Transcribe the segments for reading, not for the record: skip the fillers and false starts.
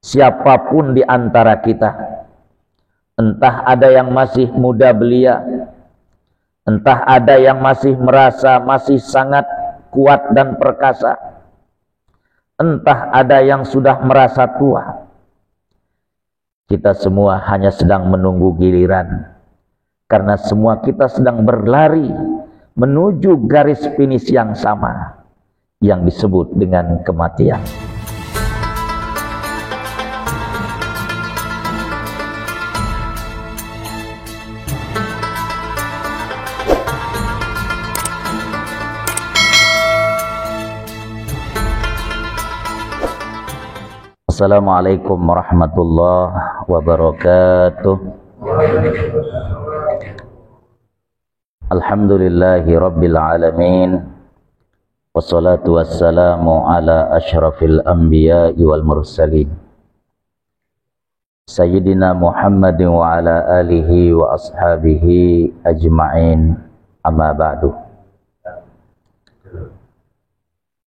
siapapun di antara kita, entah ada yang masih muda belia, entah ada yang masih merasa masih sangat kuat dan perkasa, entah ada yang sudah merasa tua, kita semua hanya sedang menunggu giliran, karena semua kita sedang berlari menuju garis finish yang sama, yang disebut dengan kematian. Assalamualaikum warahmatullahi wabarakatuh. Alhamdulillahi rabbil alamin, wassalatu wassalamu ala ashrafil anbiya'i wal mursalin, Sayyidina Muhammadin wa ala alihi wa ashabihi ajma'in, amma ba'du.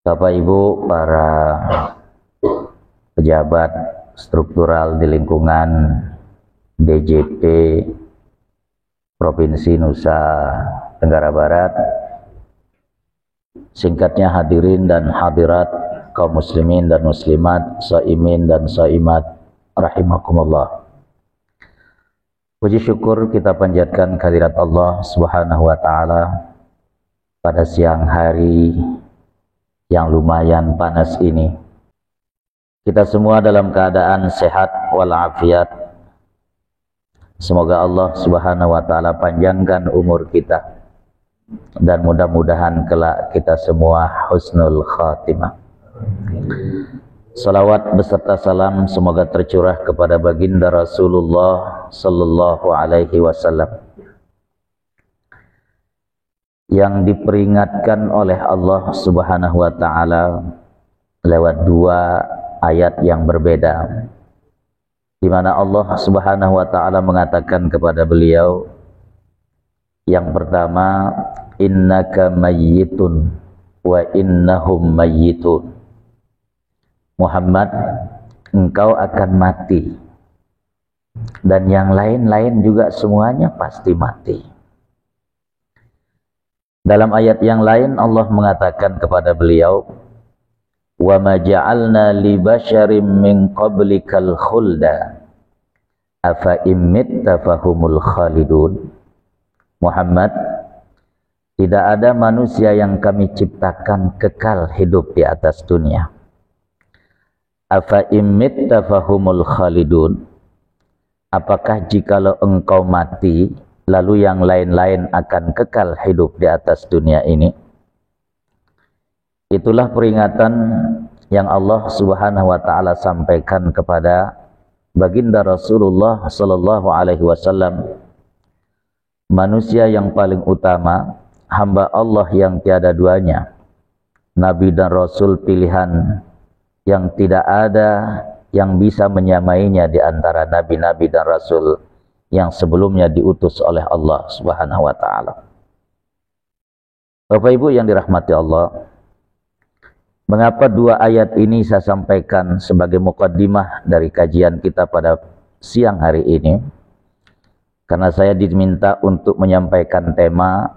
Bapak Ibu, para pejabat struktural di lingkungan DJP Provinsi Nusa Tenggara Barat, singkatnya hadirin dan hadirat kaum muslimin dan muslimat, shaimin dan shaimat rahimakumullah. Puji syukur kita panjatkan kehadirat Allah Subhanahu wa taala pada siang hari yang lumayan panas ini. Kita semua dalam keadaan sehat walafiat. Semoga Allah Subhanahu wa taala panjangkan umur kita, dan mudah-mudahan kelak kita semua husnul khatimah. Salawat beserta salam semoga tercurah kepada baginda Rasulullah sallallahu alaihi wasallam yang diperingatkan oleh Allah Subhanahu wa taala lewat dua ayat yang berbeda, di mana Allah Subhanahu wa taala mengatakan kepada beliau, yang pertama, innaka mayyitun wa innahum mayyitun. Muhammad, engkau akan mati, dan yang lain-lain juga semuanya pasti mati. Dalam ayat yang lain Allah mengatakan kepada beliau, wa ma ja'alna li basyarin min qablikal khulda afa immitta fahumul khalidun. Muhammad, tidak ada manusia yang kami ciptakan kekal hidup di atas dunia. Afa immitta fahumul khalidun, apakah jikalau engkau mati lalu yang lain-lain akan kekal hidup di atas dunia ini? Itulah peringatan yang Allah Subhanahu wa taala sampaikan kepada baginda Rasulullah sallallahu alaihi wasallam, manusia yang paling utama, hamba Allah yang tiada duanya, nabi dan rasul pilihan yang tidak ada yang bisa menyamainya di antara nabi-nabi dan rasul yang sebelumnya diutus oleh Allah Subhanahu wa taala. Bapak Ibu yang dirahmati Allah, mengapa dua ayat ini saya sampaikan sebagai mukaddimah dari kajian kita pada siang hari ini? Karena saya diminta untuk menyampaikan tema,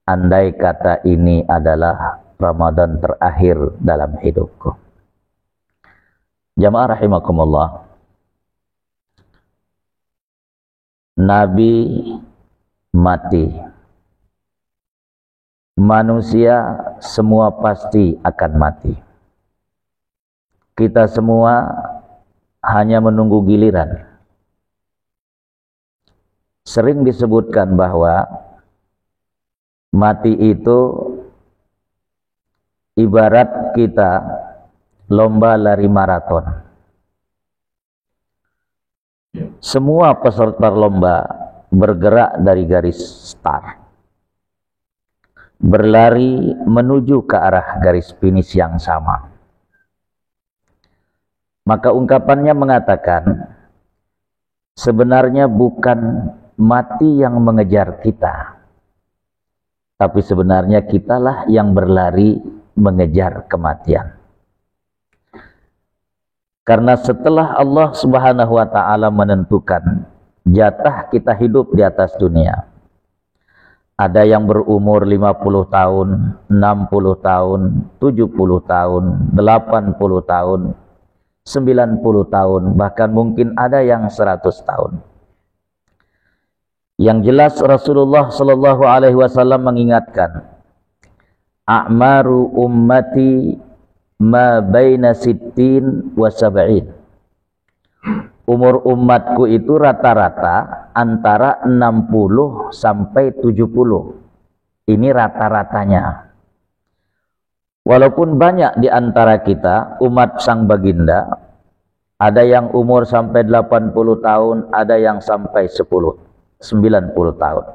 andai kata ini adalah Ramadan terakhir dalam hidupku. Jamaah rahimakumullah, Nabi mati, manusia semua pasti akan mati. Kita semua hanya menunggu giliran. Sering disebutkan bahwa mati itu ibarat kita lomba lari maraton. Semua peserta lomba bergerak dari garis start, berlari menuju ke arah garis finish yang sama. Maka ungkapannya mengatakan, sebenarnya bukan mati yang mengejar kita, tapi sebenarnya kitalah yang berlari mengejar kematian. Karena setelah Allah Subhanahu wa taala menentukan jatah kita hidup di atas dunia, ada yang berumur 50 tahun, 60 tahun, 70 tahun, 80 tahun, 90 tahun, bahkan mungkin ada yang 100 tahun. Yang jelas Rasulullah sallallahu alaihi wasallam mengingatkan, a'maru ummati ma baina sittin wa sab'in. Umur umatku itu rata-rata antara 60 sampai 70. Ini rata-ratanya. Walaupun banyak di antara kita umat Sang Baginda, ada yang umur sampai 80 tahun, ada yang sampai 90 tahun.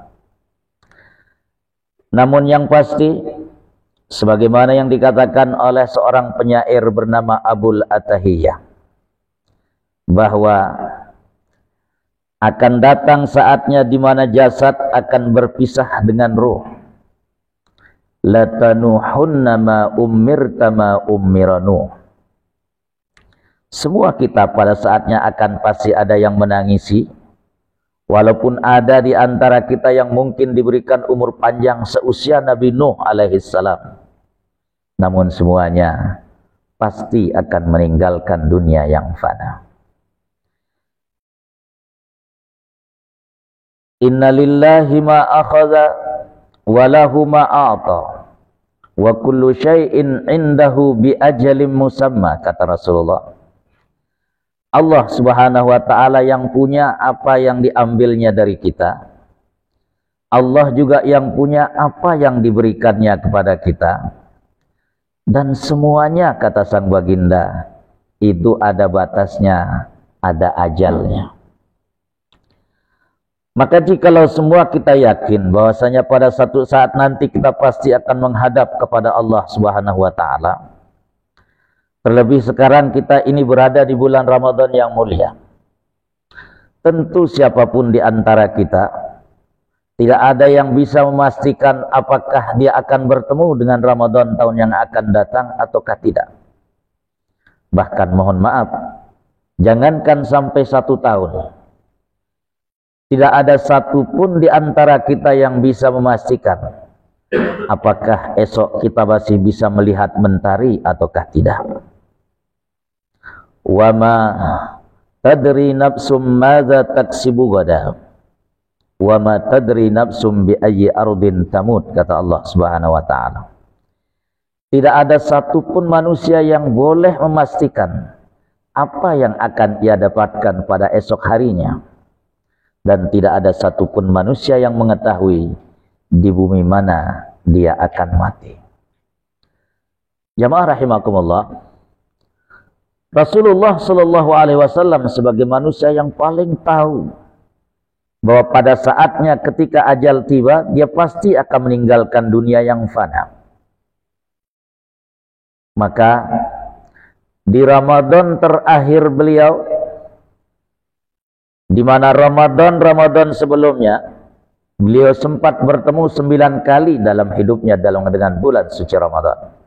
Namun yang pasti, sebagaimana yang dikatakan oleh seorang penyair bernama Abul Atahiyah, bahwa akan datang saatnya di mana jasad akan berpisah dengan ruh. Latanuhunna ma ummirta ma ummiranu. Semua kita pada saatnya akan pasti ada yang menangisi. Walaupun ada di antara kita yang mungkin diberikan umur panjang seusia Nabi Nuh alaihissalam, namun semuanya pasti akan meninggalkan dunia yang fana. Inna lillahi ma akhadha wa lahu ma a'ta wa kullu syai'in indahu bi ajalin musamma, kata Rasulullah. Allah Subhanahu wa taala yang punya apa yang diambilnya dari kita. Allah juga yang punya apa yang diberikannya kepada kita. Dan semuanya, kata Sang Baginda, itu ada batasnya, ada ajalnya. Maka jikalau semua kita yakin bahwasanya pada satu saat nanti kita pasti akan menghadap kepada Allah Subhanahu wa taala. Terlebih sekarang kita ini berada di bulan Ramadan yang mulia. Tentu siapapun di antara kita, tidak ada yang bisa memastikan apakah dia akan bertemu dengan Ramadan tahun yang akan datang ataukah tidak. Bahkan mohon maaf, jangankan sampai 1 tahun. Tidak ada satupun di antara kita yang bisa memastikan apakah esok kita masih bisa melihat mentari ataukah tidak. Wa ma tadri nafsum madza taksibu ghadan wa ma tadri nafsum bi ayyi ardin tamut, kata Allah Subhanahu wa taala. Tidak ada satupun manusia yang boleh memastikan apa yang akan ia dapatkan pada esok harinya, dan tidak ada satupun manusia yang mengetahui di bumi mana dia akan mati. Jamaah rahimakumullah, Rasulullah sallallahu alaihi wasallam sebagai manusia yang paling tahu bahwa pada saatnya ketika ajal tiba, dia pasti akan meninggalkan dunia yang fana. Maka di Ramadan terakhir beliau, di mana Ramadan sebelumnya beliau sempat bertemu 9 kali dalam hidupnya dengan bulan suci Ramadan.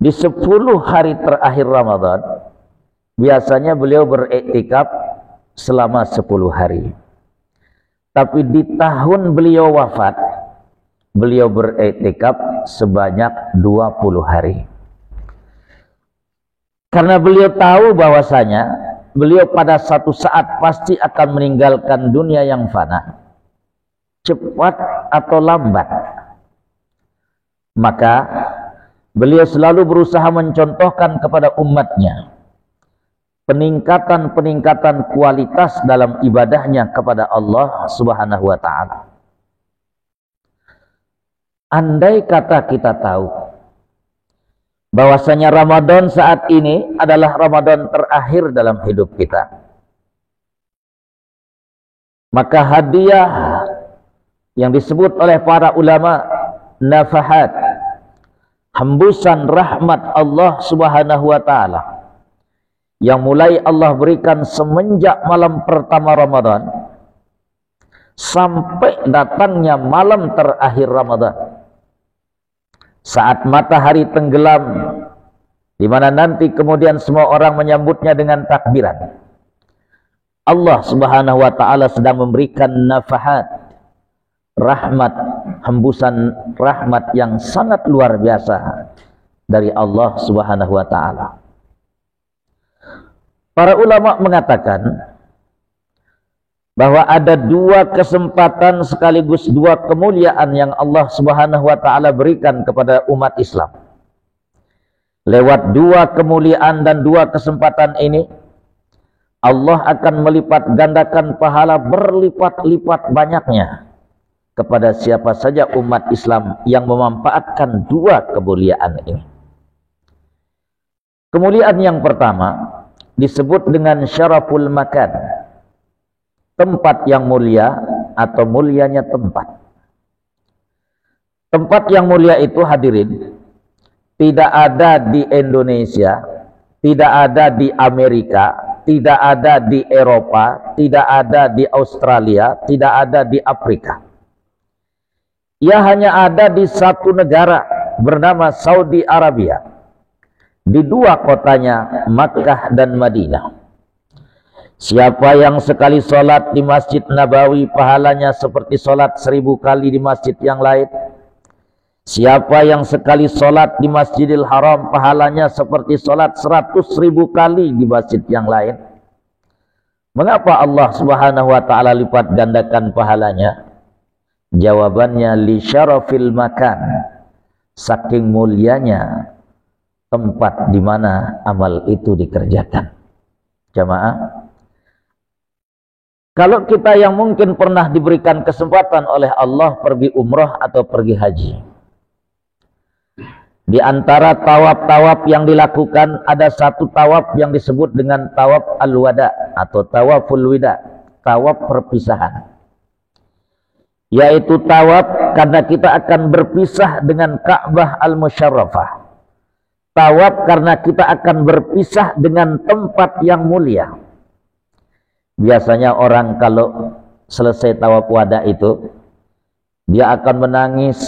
Di 10 hari terakhir Ramadan, biasanya beliau beriktikaf selama 10 hari. Tapi di tahun beliau wafat, beliau beriktikaf sebanyak 20 hari. Karena beliau tahu bahwasanya beliau pada satu saat pasti akan meninggalkan dunia yang fana, cepat atau lambat. Maka beliau selalu berusaha mencontohkan kepada umatnya peningkatan kualitas dalam ibadahnya kepada Allah Subhanahu wa taala. Andai kata kita tahu bahwasanya Ramadan saat ini adalah Ramadan terakhir dalam hidup kita, maka hadiah yang disebut oleh para ulama nafahat, hembusan rahmat Allah Subhanahu wa taala yang mulai Allah berikan semenjak malam pertama Ramadan sampai datangnya malam terakhir Ramadan. Saat matahari tenggelam di mana nanti kemudian semua orang menyambutnya dengan takbiran. Allah Subhanahu wa taala sedang memberikan nafahat rahmat, hembusan rahmat yang sangat luar biasa dari Allah Subhanahu wa taala. Para ulama mengatakan bahwa ada dua kesempatan sekaligus dua kemuliaan yang Allah Subhanahu wa taala berikan kepada umat Islam. Lewat dua kemuliaan dan dua kesempatan ini, Allah akan melipat gandakan pahala berlipat-lipat banyaknya kepada siapa saja umat Islam yang memanfaatkan dua kemuliaan ini. Kemuliaan yang pertama disebut dengan syaraful makan, tempat yang mulia atau mulianya tempat. Tempat yang mulia itu, hadirin, tidak ada di Indonesia, tidak ada di Amerika, tidak ada di Eropa, tidak ada di Australia, tidak ada di Afrika. Ia hanya ada di satu negara bernama Saudi Arabia, di dua kotanya Makkah dan Madinah. Siapa yang sekali sholat di Masjid Nabawi pahalanya seperti sholat 1000 kali di masjid yang lain. Siapa yang sekali sholat di Masjidil Haram pahalanya seperti sholat 100.000 kali di masjid yang lain. Mengapa Allah Subhanahu wa taala lipat gandakan pahalanya? Jawabannya li syarafil makan, saking mulianya tempat di mana amal itu dikerjakan. Jamaah, kalau kita yang mungkin pernah diberikan kesempatan oleh Allah pergi umrah atau pergi haji, di antara tawaf-tawaf yang dilakukan ada satu tawaf yang disebut dengan tawaf al-wada atau tawaful wida, tawaf perpisahan. Yaitu tawaf karena kita akan berpisah dengan Ka'bah al-Musyarrafah. Tawaf karena kita akan berpisah dengan tempat yang mulia. Biasanya orang kalau selesai tawaf wada itu, dia akan menangis,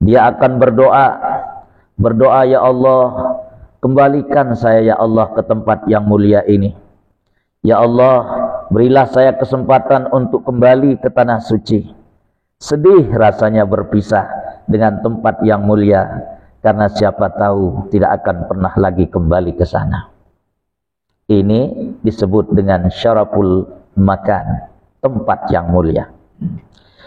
dia akan berdoa, ya Allah, kembalikan saya ya Allah ke tempat yang mulia ini. Ya Allah, berilah saya kesempatan untuk kembali ke tanah suci. Sedih rasanya berpisah dengan tempat yang mulia, karena siapa tahu tidak akan pernah lagi kembali ke sana. Ini disebut dengan syaraful makan, tempat yang mulia,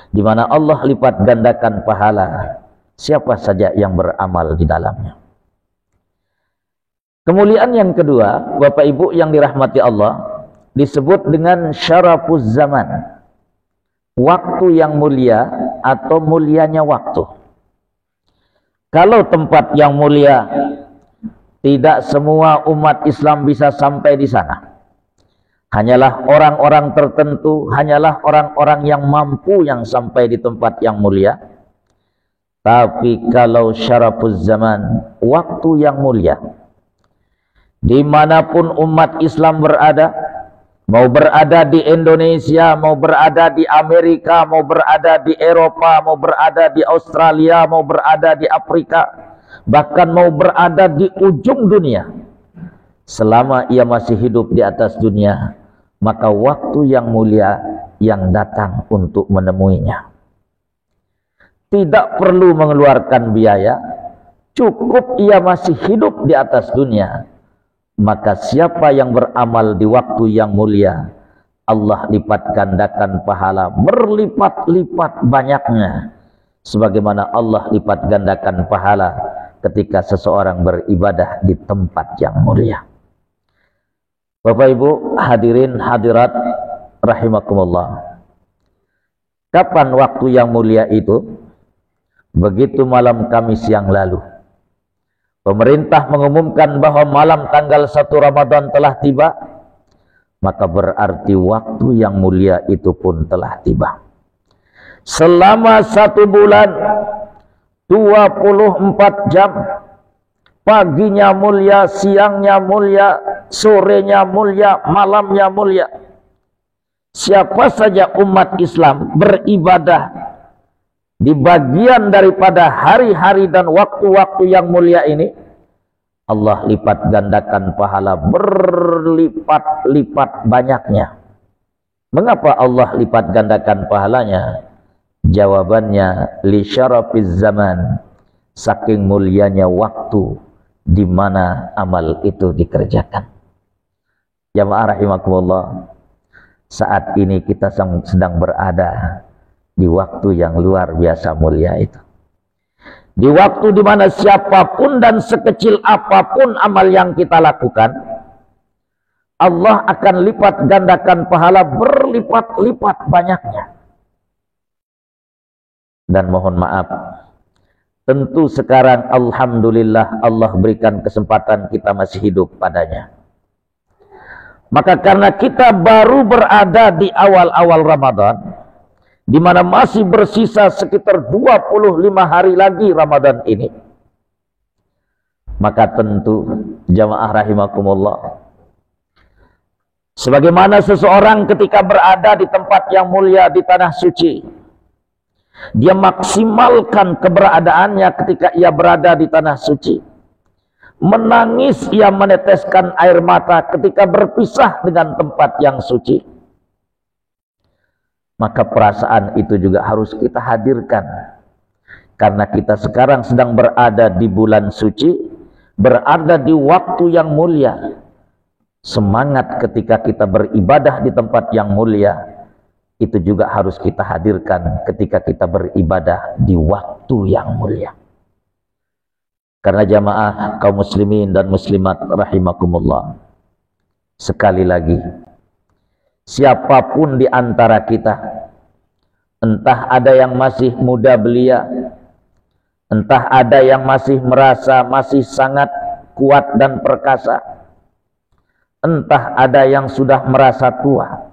di mana Allah lipat gandakan pahala siapa saja yang beramal di dalamnya. Kemuliaan yang kedua, Bapak Ibu yang dirahmati Allah, disebut dengan syarafuz zaman, waktu yang mulia atau mulianya waktu. Kalau tempat yang mulia, tidak semua umat Islam bisa sampai di sana. Hanyalah orang-orang tertentu, hanyalah orang-orang yang mampu yang sampai di tempat yang mulia. Tapi kalau syarafuz zaman, waktu yang mulia, dimanapun umat Islam berada, mau berada di Indonesia, mau berada di Amerika, mau berada di Eropa, mau berada di Australia, mau berada di Afrika, bahkan mau berada di ujung dunia, selama ia masih hidup di atas dunia, maka waktu yang mulia yang datang untuk menemuinya. Tidak perlu mengeluarkan biaya, cukup ia masih hidup di atas dunia. Maka siapa yang beramal di waktu yang mulia, Allah lipat gandakan pahala berlipat-lipat banyaknya, sebagaimana Allah lipat gandakan pahala ketika seseorang beribadah di tempat yang mulia. Bapak Ibu hadirin hadirat rahimakumullah. Kapan waktu yang mulia itu? Begitu malam Kamis yang lalu, pemerintah mengumumkan bahwa malam tanggal 1 Ramadan telah tiba, maka berarti waktu yang mulia itu pun telah tiba. Selama 1 bulan, 24 jam, paginya mulia, siangnya mulia, sorenya mulia, malamnya mulia. Siapa saja umat Islam beribadah di bagian daripada hari-hari dan waktu-waktu yang mulia ini, Allah lipat gandakan pahala berlipat-lipat banyaknya. Mengapa Allah lipat gandakan pahalanya? Jawabannya, li syarafiz zaman, saking mulianya waktu di mana amal itu dikerjakan. Jamaah rahimakumullah, saat ini kita sedang berada di waktu yang luar biasa mulia itu. Di waktu di mana siapapun dan sekecil apapun amal yang kita lakukan, Allah akan lipat gandakan pahala berlipat-lipat banyaknya. Dan mohon maaf, tentu sekarang alhamdulillah Allah berikan kesempatan kita masih hidup padanya. Maka karena kita baru berada di awal-awal Ramadan, di mana masih bersisa sekitar 25 hari lagi Ramadan ini, maka tentu jamaah rahimakumullah, sebagaimana seseorang ketika berada di tempat yang mulia di tanah suci, dia maksimalkan keberadaannya ketika ia berada di tanah suci. Menangis ia meneteskan air mata ketika berpisah dengan tempat yang suci. Maka perasaan itu juga harus kita hadirkan. Karena kita sekarang sedang berada di bulan suci, berada di waktu yang mulia. Semangat ketika kita beribadah di tempat yang mulia, itu juga harus kita hadirkan ketika kita beribadah di waktu yang mulia. Karena jamaah kaum muslimin dan muslimat rahimakumullah, sekali lagi, siapapun di antara kita, entah ada yang masih muda belia, entah ada yang masih merasa masih sangat kuat dan perkasa, entah ada yang sudah merasa tua,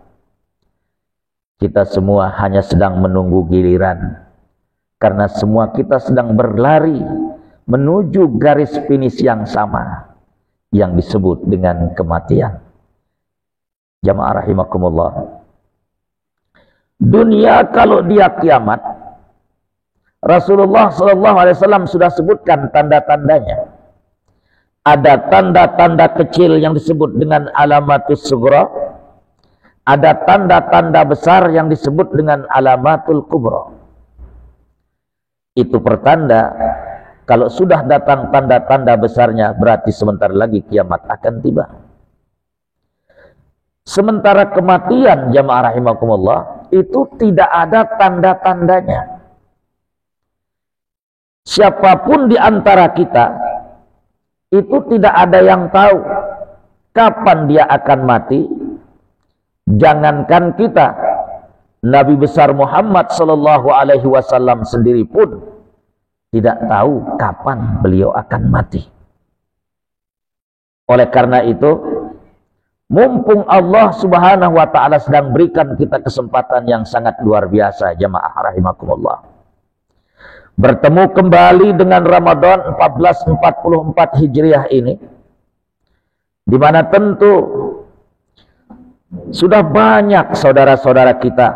kita semua hanya sedang menunggu giliran. Karena semua kita sedang berlari menuju garis finish yang sama, yang disebut dengan kematian. Jamaah rahimakumullah, dunia kalau dia kiamat, Rasulullah SAW sudah sebutkan tanda-tandanya. Ada tanda-tanda kecil yang disebut dengan alamatus sughra, ada tanda-tanda besar yang disebut dengan alamatul kubra. Itu pertanda, kalau sudah datang tanda-tanda besarnya, berarti sebentar lagi kiamat akan tiba. Sementara kematian, jamaah rahimakumullah, itu tidak ada tanda-tandanya. Siapapun di antara kita, itu tidak ada yang tahu kapan dia akan mati. Jangankan kita, Nabi besar Muhammad SAW sendiri pun tidak tahu kapan beliau akan mati. Oleh karena itu, mumpung Allah Subhanahu wa ta'ala sedang berikan kita kesempatan yang sangat luar biasa, jamaah rahimakumullah, bertemu kembali dengan Ramadan 1444 Hijriah ini, di mana tentu sudah banyak saudara-saudara kita,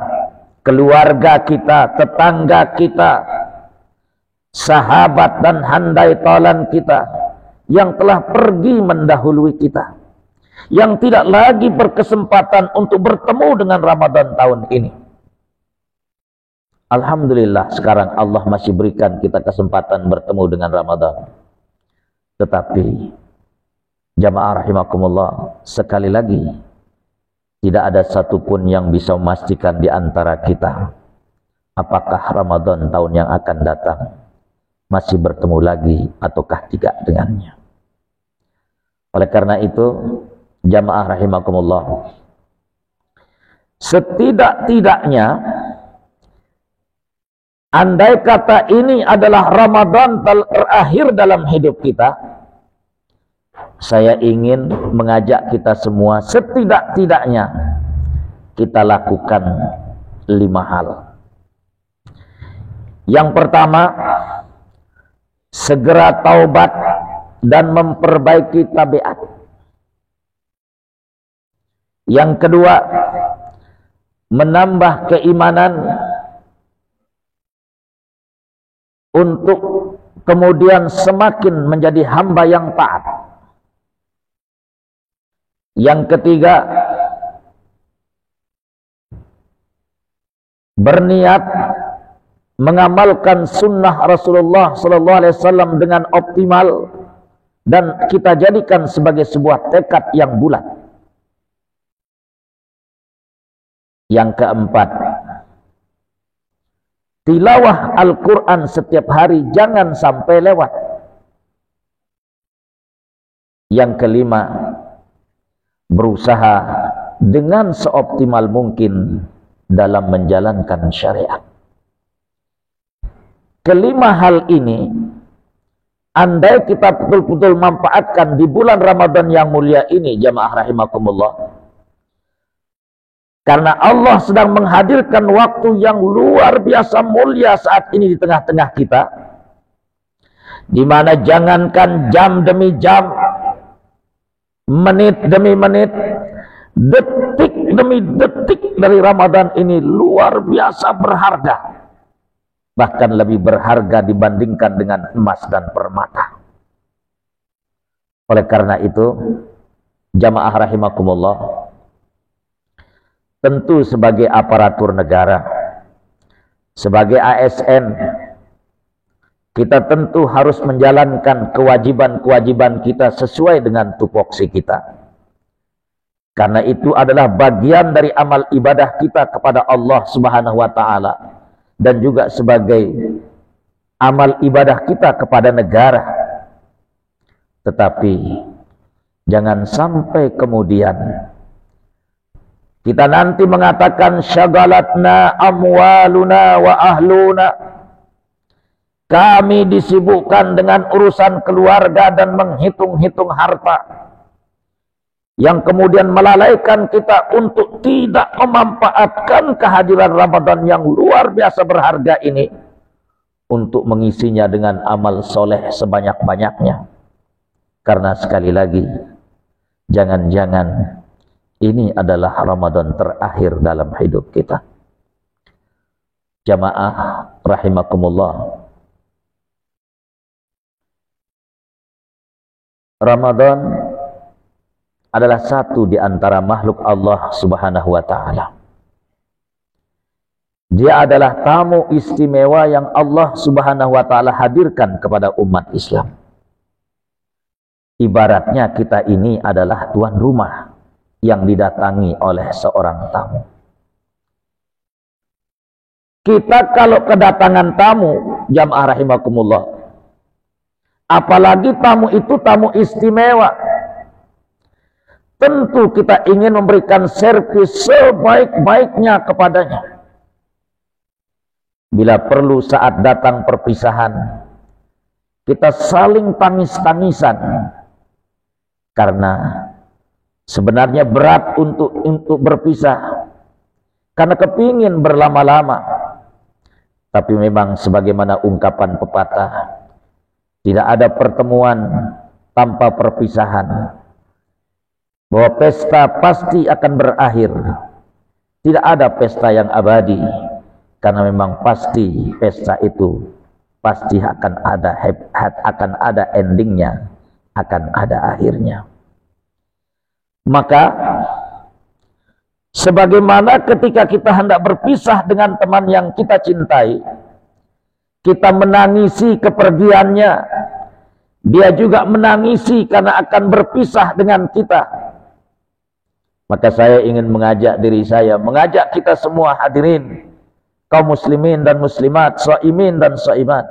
keluarga kita, tetangga kita, sahabat dan handai tolan kita yang telah pergi mendahului kita, yang tidak lagi berkesempatan untuk bertemu dengan Ramadan tahun ini. Alhamdulillah sekarang Allah masih berikan kita kesempatan bertemu dengan Ramadan. Tetapi jamaah rahimakumullah, sekali lagi, tidak ada satupun yang bisa memastikan di antara kita apakah Ramadan tahun yang akan datang masih bertemu lagi ataukah tidak dengannya. Oleh karena itu, jamaah rahimakumullah, setidak-tidaknya, andai kata ini adalah Ramadan terakhir dalam hidup kita, saya ingin mengajak kita semua, setidak-tidaknya kita lakukan 5 hal. Yang pertama, segera taubat dan memperbaiki tabiat. Yang kedua, menambah keimanan untuk kemudian semakin menjadi hamba yang taat. Yang ketiga, berniat mengamalkan sunnah Rasulullah SAW dengan optimal dan kita jadikan sebagai sebuah tekad yang bulat. Yang keempat, tilawah Al-Quran setiap hari jangan sampai lewat. Yang kelima, berusaha dengan seoptimal mungkin dalam menjalankan syariat. Kelima hal ini, andai kita betul-betul manfaatkan di bulan Ramadan yang mulia ini, jamaah rahimakumullah, karena Allah sedang menghadirkan waktu yang luar biasa mulia saat ini di tengah-tengah kita, di mana jangankan jam demi jam, menit demi menit, detik demi detik dari Ramadan ini luar biasa berharga. Bahkan lebih berharga dibandingkan dengan emas dan permata. Oleh karena itu, jamaah rahimakumullah, tentu sebagai aparatur negara, sebagai ASN, kita tentu harus menjalankan kewajiban-kewajiban kita sesuai dengan tupoksi kita. Karena itu adalah bagian dari amal ibadah kita kepada Allah Subhanahu wa taala dan juga sebagai amal ibadah kita kepada negara. Tetapi jangan sampai kemudian kita nanti mengatakan syagalatna amwaluna wa ahluna, kami disibukkan dengan urusan keluarga dan menghitung-hitung harta, yang kemudian melalaikan kita untuk tidak memanfaatkan kehadiran Ramadan yang luar biasa berharga ini untuk mengisinya dengan amal soleh sebanyak-banyaknya. Karena sekali lagi, jangan-jangan ini adalah Ramadan terakhir dalam hidup kita. Jamaah rahimakumullah, Ramadan adalah satu di antara makhluk Allah Subhanahu wa taala. Dia adalah tamu istimewa yang Allah Subhanahu wa taala hadirkan kepada umat Islam. Ibaratnya kita ini adalah tuan rumah yang didatangi oleh seorang tamu. Kita kalau kedatangan tamu, jamaah rahimakumullah, apalagi tamu itu tamu istimewa, tentu kita ingin memberikan servis sebaik-baiknya kepadanya. Bila perlu saat datang perpisahan, kita saling tangis-tangisan. Karena sebenarnya berat untuk berpisah. Karena kepingin berlama-lama. Tapi memang sebagaimana ungkapan pepatah, tidak ada pertemuan tanpa perpisahan. Bahwa pesta pasti akan berakhir. Tidak ada pesta yang abadi. Karena memang pasti pesta itu pasti akan ada endingnya, akan ada akhirnya. Maka sebagaimana ketika kita hendak berpisah dengan teman yang kita cintai, kita menangisi kepergiannya, dia juga menangisi karena akan berpisah dengan kita. Maka saya ingin mengajak diri saya, mengajak kita semua hadirin, kaum muslimin dan muslimat, shaimin dan shaimat,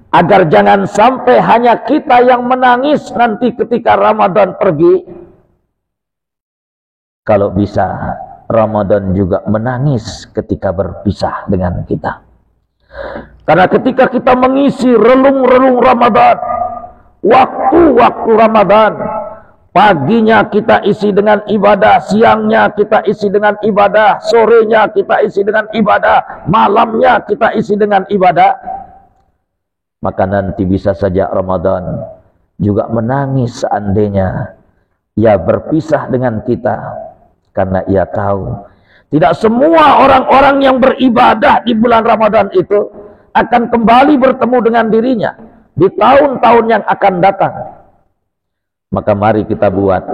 agar jangan sampai hanya kita yang menangis nanti ketika Ramadan pergi. Kalau bisa, Ramadan juga menangis ketika berpisah dengan kita. Karena ketika kita mengisi relung-relung Ramadan, waktu-waktu Ramadan, paginya kita isi dengan ibadah, siangnya kita isi dengan ibadah, sorenya kita isi dengan ibadah, malamnya kita isi dengan ibadah, maka nanti bisa saja Ramadan juga menangis seandainya ia berpisah dengan kita, karena ia tahu tidak semua orang-orang yang beribadah di bulan Ramadan itu akan kembali bertemu dengan dirinya di tahun-tahun yang akan datang. Maka mari kita buat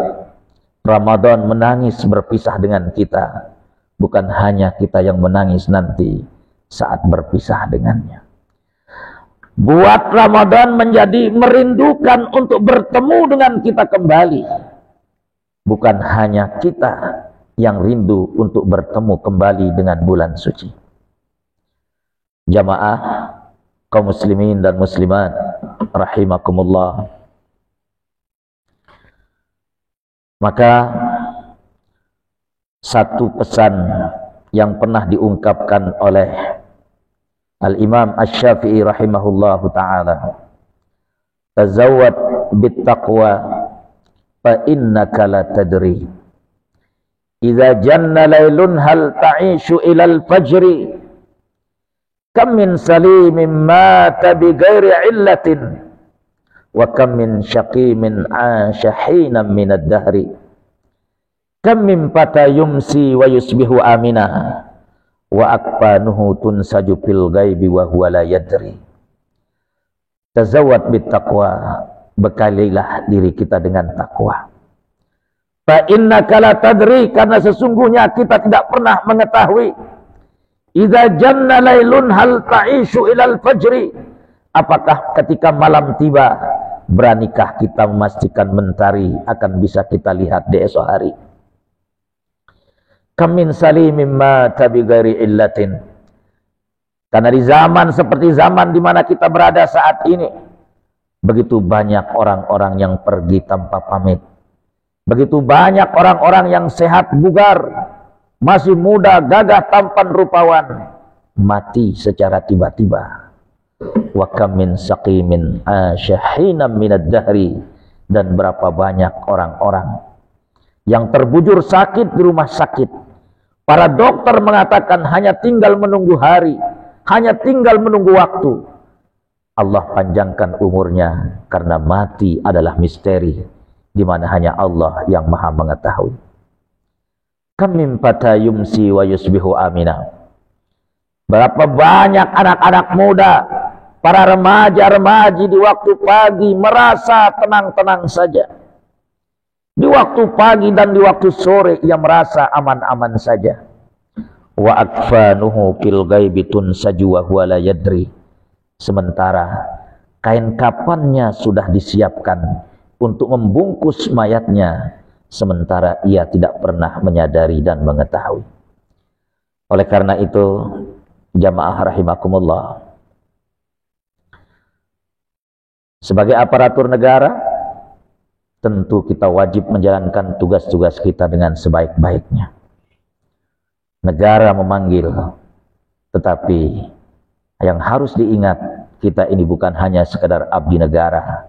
Ramadan menangis berpisah dengan kita. Bukan hanya kita yang menangis nanti saat berpisah dengannya. Buat Ramadan menjadi merindukan untuk bertemu dengan kita kembali. Bukan hanya kita yang rindu untuk bertemu kembali dengan bulan suci. Jamaah kaum muslimin dan muslimat rahimakumullah. Maka satu pesan yang pernah diungkapkan oleh Al-Imam Asy-Syafi'i rahimahullahu ta'ala, tazawwad bittaqwa fa innaka la tadri idza janna laylun hal ta'ishu ilal fajri kam min salimin mata bi ghairi illatin wa kam min syaqimin 'asha hinan min ad-dahri kam min fata yumsi wa yusbihu amina wa akfanuhu tunsaju fil ghaibi wa huwa la yadri. Tazawwad bittaqwa, bekalilah diri kita dengan takwa. Fa innaka la tadri, karena sesungguhnya kita tidak pernah mengetahui. Idza janna lailun hal ta'ishu ilal fajri, apakah ketika malam tiba beranikah kita memastikan mentari akan bisa kita lihat di esok hari. Kam min salimin mata bi ghairi illatin, karena di zaman seperti zaman di mana kita berada saat ini, begitu banyak orang-orang yang pergi tanpa pamit. Begitu banyak orang-orang yang sehat bugar, masih muda, gagah, tampan, rupawan, mati secara tiba-tiba. Wa kam min saqimin asyahinam minad dahri, dan berapa banyak orang-orang yang terbujur sakit di rumah sakit. Para dokter mengatakan hanya tinggal menunggu hari, hanya tinggal menunggu waktu. Allah panjangkan umurnya karena mati adalah misteri di mana hanya Allah yang Maha mengetahui. Kam min fata yumsi wa yusbihu amina. Berapa banyak anak-anak muda, para remaja-remaji di waktu pagi merasa tenang-tenang saja. Di waktu pagi dan di waktu sore ia merasa aman-aman saja. Wa akfanuhu fil ghaibi tunsaju wa huwa la yadri. Sementara kain kafannya sudah disiapkan untuk membungkus mayatnya, sementara ia tidak pernah menyadari dan mengetahui. Oleh karena itu, jamaah rahimakumullah, sebagai aparatur negara, tentu kita wajib menjalankan tugas-tugas kita dengan sebaik-baiknya. Negara memanggil, tetapi yang harus diingat, kita ini bukan hanya sekedar abdi negara,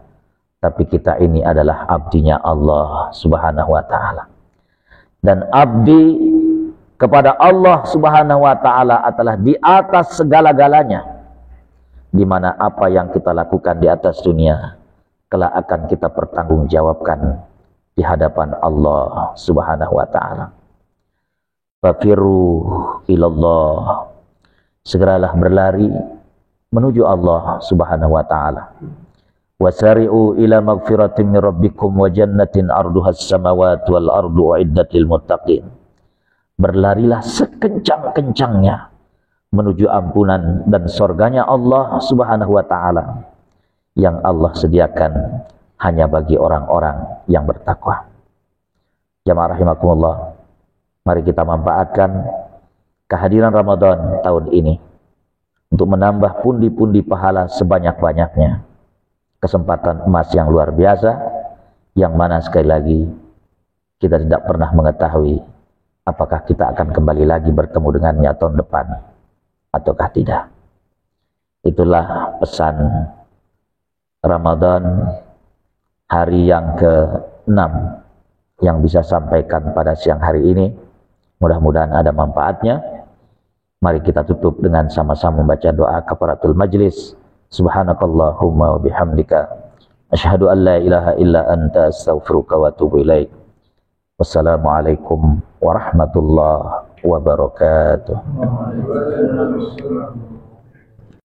tapi kita ini adalah abdinya Allah subhanahu wa ta'ala. Dan abdi kepada Allah subhanahu wa ta'ala adalah di atas segala-galanya, di mana apa yang kita lakukan di atas dunia kelak akan kita pertanggungjawabkan di hadapan Allah subhanahu wa ta'ala. Fafiru ilallah, segeralah berlari menuju Allah subhanahu wa ta'ala. Wasari'u ila magfiratin min rabbikum wa jannatin arduhas samawati wal ardu uiddat lil muttaqin. Berlarilah sekencang-kencangnya menuju ampunan dan surganya Allah subhanahu wa ta'ala, yang Allah sediakan hanya bagi orang-orang yang bertakwa. Jamaah rahimakumullah, mari kita manfaatkan kehadiran Ramadan tahun ini untuk menambah pundi-pundi pahala sebanyak-banyaknya. Kesempatan emas yang luar biasa, yang mana sekali lagi kita tidak pernah mengetahui apakah kita akan kembali lagi bertemu dengannya tahun depan ataukah tidak. Itulah pesan Ramadan hari yang ke-6 yang bisa sampaikan pada siang hari ini. Mudah-mudahan ada manfaatnya. Mari kita tutup dengan sama-sama membaca doa kafaratul majlis. Subhanakallahumma wa bihamdika asyhadu an la ilaha illa anta astaghfiruka wa atubu ilaik. Wassalamualaikum warahmatullahi wabarakatuh.